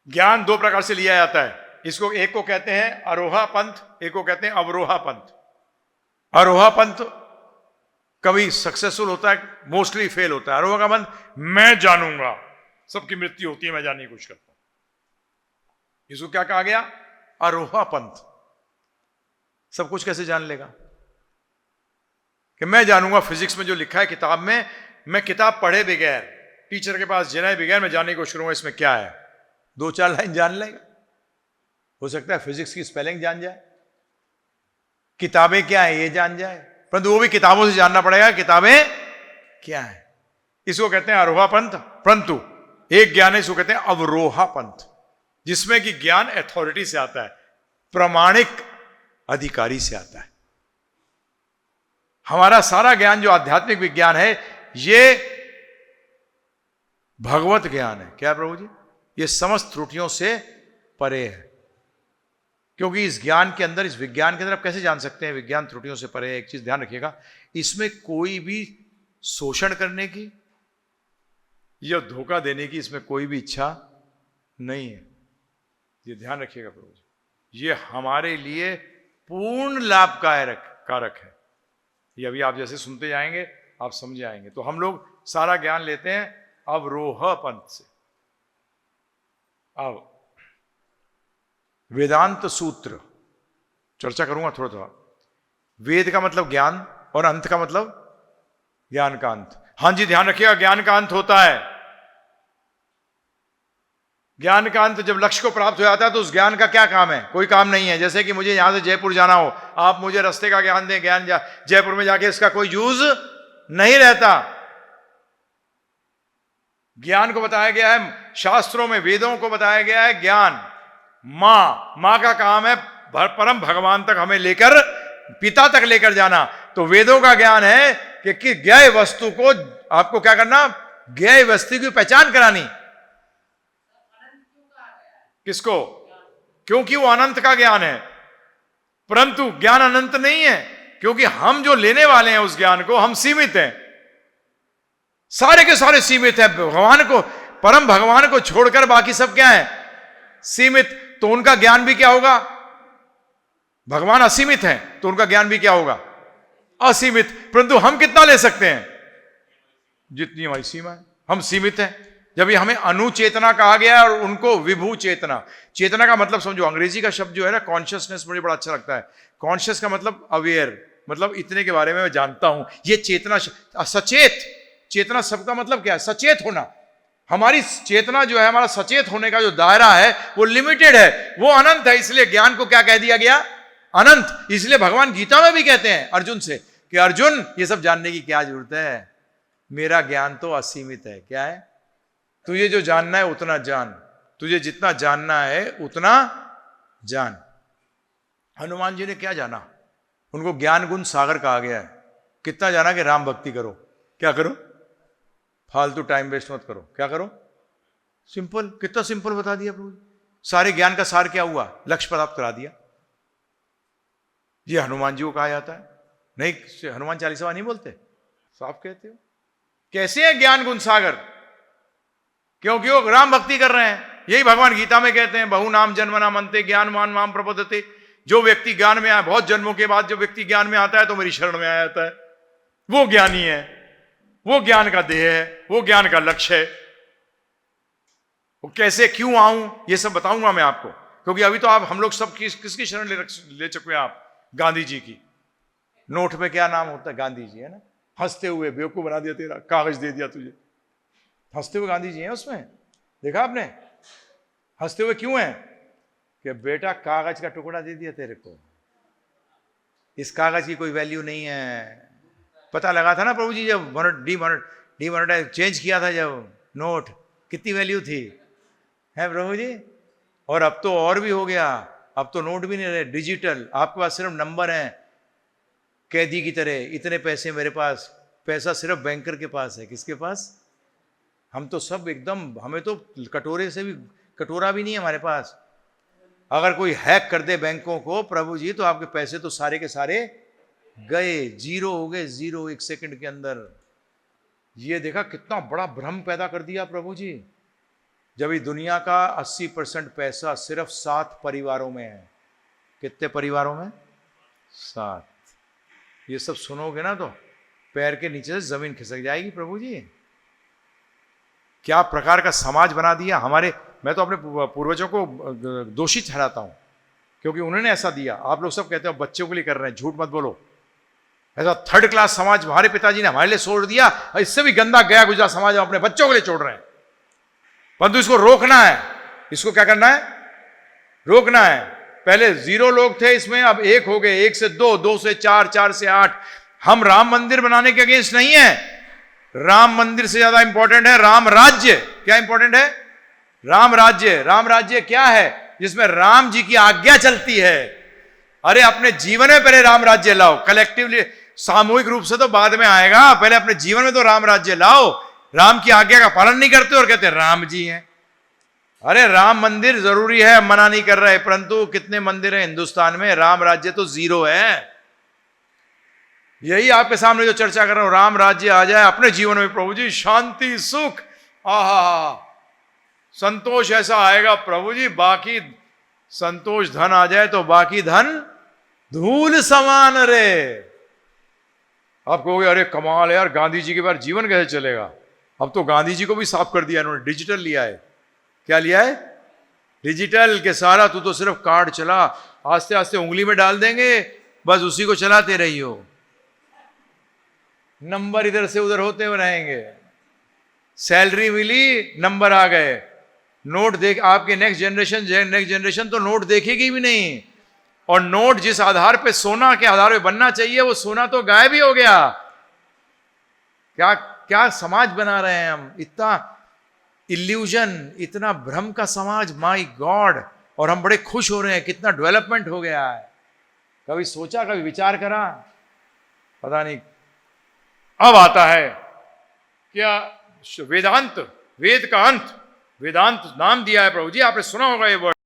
ज्ञान दो प्रकार से लिया जाता है। इसको एक को कहते हैं आरोहा पंथ, एक को कहते हैं अवरोहा पंथ। आरोहा पंथ कभी सक्सेसफुल होता है, मोस्टली फेल होता है। आरोहा का पंथ, मैं जानूंगा, सबकी मृत्यु होती है, मैं जानने की कोशिश करता हूं। इसको क्या कहा गया? आरोहा पंथ। सब कुछ कैसे जान लेगा? कि मैं जानूंगा, फिजिक्स में जो लिखा है किताब में, मैं किताब पढ़े बगैर, टीचर के पास जाए बगैर मैं जानने की कोशिश करूंगा इसमें क्या है। दो चार लाइन जान लेगा, हो सकता है फिजिक्स की स्पेलिंग जान जाए, किताबें क्या है ये जान जाए, परंतु वो भी किताबों से जानना पड़ेगा किताबें क्या है। इसको कहते हैं आरोहा पंथ। परंतु एक ज्ञान है, इसको कहते हैं अवरोहा पंथ, जिसमें कि ज्ञान अथॉरिटी से आता है, प्रमाणिक अधिकारी से आता है। हमारा सारा ज्ञान जो आध्यात्मिक विज्ञान है, ये भगवत ज्ञान है। क्या प्रभु जी? ये समस्त त्रुटियों से परे है। क्योंकि इस ज्ञान के अंदर, इस विज्ञान के अंदर आप कैसे जान सकते हैं विज्ञान त्रुटियों से परे है? एक चीज ध्यान रखिएगा, इसमें कोई भी शोषण करने की या धोखा देने की इसमें कोई भी इच्छा नहीं है। ये ध्यान रखिएगा प्रभु जी, ये हमारे लिए पूर्ण लाभकारक है। ये अभी आप जैसे सुनते जाएंगे आप समझ जाएंगे। तो हम लोग सारा ज्ञान लेते हैं अवरोह पंथ से। अब वेदांत सूत्र चर्चा करूंगा थोड़ा थोड़ा। वेद का मतलब ज्ञान और अंत का मतलब ज्ञान का अंत। हां जी, ध्यान रखिएगा, ज्ञान का अंत होता है। ज्ञान का अंत जब लक्ष्य को प्राप्त हो जाता है तो उस ज्ञान का क्या काम है? कोई काम नहीं है। जैसे कि मुझे यहां से जयपुर जाना हो, आप मुझे रास्ते का ज्ञान दें, जयपुर में जाके इसका कोई यूज नहीं रहता। ज्ञान को बताया गया है शास्त्रों में, वेदों को बताया गया है ज्ञान। मां का काम है परम भगवान तक हमें लेकर, पिता तक लेकर जाना। तो वेदों का ज्ञान है कि ज्ञेय वस्तु को आपको क्या करना? ज्ञेय वस्तु की पहचान करानी। किसको? क्योंकि वो अनंत का ज्ञान है। परंतु ज्ञान अनंत नहीं है, क्योंकि हम जो लेने वाले हैं उस ज्ञान को, हम सीमित हैं। सारे के सारे सीमित हैं। भगवान को, परम भगवान को छोड़कर बाकी सब क्या है? सीमित। तो उनका ज्ञान भी क्या होगा? भगवान असीमित हैं तो उनका ज्ञान भी क्या होगा? असीमित। परंतु हम कितना ले सकते हैं? जितनी हमारी सीमा है, हम सीमित हैं। जब ये हमें अनुचेतना कहा गया और उनको विभू चेतना। चेतना का मतलब समझो, अंग्रेजी का शब्द जो है ना कॉन्शियसनेस, मुझे बड़ा अच्छा लगता है। कॉन्शियस का मतलब अवेयर, मतलब इतने के बारे में मैं जानता हूं। ये चेतना, सचेत चेतना शब्द का मतलब क्या है? सचेत होना। हमारी चेतना जो है, हमारा सचेत होने का जो दायरा है वो लिमिटेड है, वो अनंत है। इसलिए ज्ञान को क्या कह दिया गया? अनंत। इसलिए भगवान गीता में भी कहते हैं अर्जुन से कि अर्जुन, ये सब जानने की क्या जरूरत है, मेरा ज्ञान तो असीमित है। क्या है? तुझे जो जानना है उतना जान, तुझे जितना जानना है उतना जान। हनुमान जी ने क्या जाना? उनको ज्ञान गुण सागर कहा गया है। कितना जाना? कि राम भक्ति करो। क्या करो? फालतू टाइम वेस्ट मत करो। क्या करो? सिंपल। कितना सिंपल बता दिया प्रभु। सारे ज्ञान का सार क्या हुआ? लक्ष्य प्राप्त करा दिया। ये हनुमान जी को कहा जाता है। नहीं, हनुमान चालीसा नहीं बोलते, साफ कहते हो। कैसे है ज्ञान गुण सागर? क्योंकि वो राम भक्ति कर रहे हैं। यही भगवान गीता में कहते हैं, बहु नाम जन्मना मनते ज्ञानवान माम प्रपद्यते। जो व्यक्ति ज्ञान में आया, बहुत जन्मों के बाद जो व्यक्ति ज्ञान में आता है तो मेरी शरण में आ जाता है, वो ज्ञानी है, वो ज्ञान का देह है, वो ज्ञान का लक्ष्य है। वो कैसे, क्यों आऊं, ये सब बताऊंगा मैं आपको। क्योंकि अभी तो आप, हम लोग सब किसकी शरण ले चुके हैं आप? गांधी जी की। नोट में क्या नाम होता है? गांधी जी, है ना। हंसते हुए, बेवकूफ बना दिया, तेरा कागज दे दिया तुझे। हंसते हुए गांधी जी हैं उसमें, देखा आपने? हंसते हुए क्यों है? कि बेटा कागज का टुकड़ा दे दिया तेरे को, इस कागज की कोई वैल्यू नहीं है। पता लगा था ना प्रभु जी, जब डीमोनेटाइज चेंज किया था जब नोट, कितनी वैल्यू थी, है प्रभु जी? और अब तो और भी हो गया, अब तो नोट भी नहीं रहे, डिजिटल। आपके पास सिर्फ नंबर है, कैदी की तरह। इतने पैसे मेरे पास, पैसा सिर्फ बैंकर के पास है। किसके पास? हम तो सब एकदम, हमें तो कटोरे से भी, कटोरा भी नहीं है हमारे पास। अगर कोई हैक कर दे बैंकों को प्रभु जी, तो आपके पैसे तो सारे के सारे गए, जीरो हो गए, जीरो, एक सेकंड के अंदर। ये देखा कितना बड़ा भ्रम पैदा कर दिया प्रभु जी। जब ये दुनिया का 80% पैसा सिर्फ 7 परिवारों में है। कितने परिवारों में? 7। ये सब सुनोगे ना तो पैर के नीचे से जमीन खिसक जाएगी। प्रभु जी क्या प्रकार का समाज बना दिया हमारे। मैं तो अपने पूर्वजों को दोषी ठहराता हूं, क्योंकि उन्होंने ऐसा दिया। आप लोग सब कहते हो बच्चों के लिए कर रहे हैं, झूठ मत बोलो। ऐसा 3rd क्लास समाज हमारे पिताजी ने हमारे लिए छोड़ दिया, इससे भी गंदा गया गुजरा समाज हम अपने बच्चों के लिए छोड़ रहे हैं। परंतु इसको रोकना है। इसको क्या करना है? रोकना है। पहले 0 लोग थे इसमें, अब 1 हो गए, 1 से 2, 2 से 4, 4 से 8। हम राम मंदिर बनाने के अगेंस्ट नहीं है। राम मंदिर से ज्यादा इंपॉर्टेंट है राम राज्य। क्या इंपॉर्टेंट है? राम राज्य। राम राज्य क्या है? जिसमें राम जी की आज्ञा चलती है। अरे अपने जीवन में पहले राम राज्य लाओ। कलेक्टिवली, सामूहिक रूप से तो बाद में आएगा। पहले अपने जीवन में तो राम राज्य लाओ। राम की आज्ञा का पालन नहीं करते और कहते हैं राम जी हैं। अरे राम मंदिर जरूरी है, मना नहीं कर रहे, परंतु कितने मंदिर हैं हिंदुस्तान में? राम राज्य तो 0 है। यही आपके सामने जो चर्चा कर रहा हूं, राम राज्य आ जाए अपने जीवन में प्रभु जी, शांति सुख, आहा संतोष ऐसा आएगा प्रभु जी। बाकी संतोष धन आ जाए तो बाकी धन धूल समान रे। आप कहोगे अरे कमाल है यार, गांधी जी के बाद जीवन कैसे चलेगा? अब तो गांधी जी को भी साफ कर दिया इन्होंने, डिजिटल लिया है। क्या लिया है? डिजिटल के सारा तू तो सिर्फ कार्ड चला, आस्ते आस्ते उंगली में डाल देंगे, बस उसी को चलाते रही हो। नंबर इधर से उधर होते हुए रहेंगे। सैलरी मिली, नंबर आ गए। नोट देख, आपके नेक्स्ट जनरेशन तो नोट देखेगी भी नहीं। और नोट जिस आधार पे, सोना के आधार पे बनना चाहिए, वो सोना तो गायब ही हो गया। क्या क्या समाज बना रहे हैं हम। इतना इल्यूजन, इतना भ्रम का समाज, माय गॉड। और हम बड़े खुश हो रहे हैं, कितना डेवलपमेंट हो गया है। कभी सोचा, कभी विचार करा? पता नहीं। अब आता है क्या? वेदांत, वेद का अंत। वेदांत नाम दिया है प्रभु जी, आपने सुना होगा ये वर्ड।